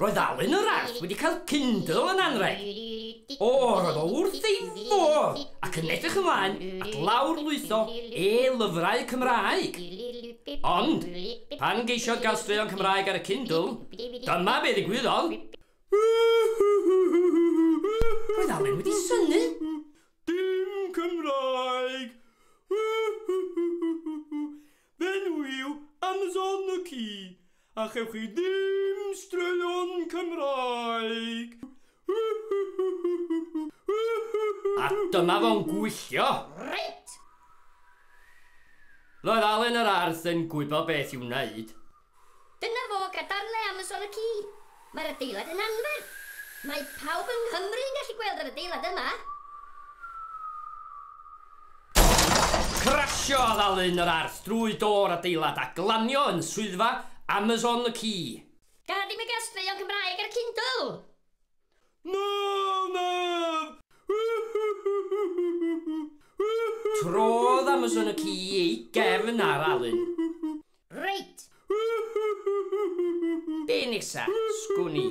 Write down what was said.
Roedd Alun yr Arth wedi cael Kindle yn anreg. Roedd o wrth ei fodd ac yn edrych ymlaen at lawrlwytho e-lyfrau Cymraeg. Ond, pan geisiodd gael straeon Cymraeg ar y Kindle, dyma be ddigwyddodd. Roedd Alun wedi synnu. Dim Cymraeg. Fenwiw Amazon y ci, a chewch chi ddim straeon Cymraeg. A dyma fo'n gwylltio. Reit! Roedd Alun yr Arth yn gwybod beth i'w wneud. Dyna fo gadarnau Amazon y ci. Mae'r adeilad yn anferth. Mae pawb yng Nghymru yn gallu gweld yr adeilad yma. Crasiodd Alun yr Arth drwy dor adeilad a glanio yn swyddfa Amazon y ci. Gad i mi gael straeon Cymraeg ar Kindle. No! Trodd Amazon y ci ei gefn ar Alun. Reit! Be nesa, sgwn i?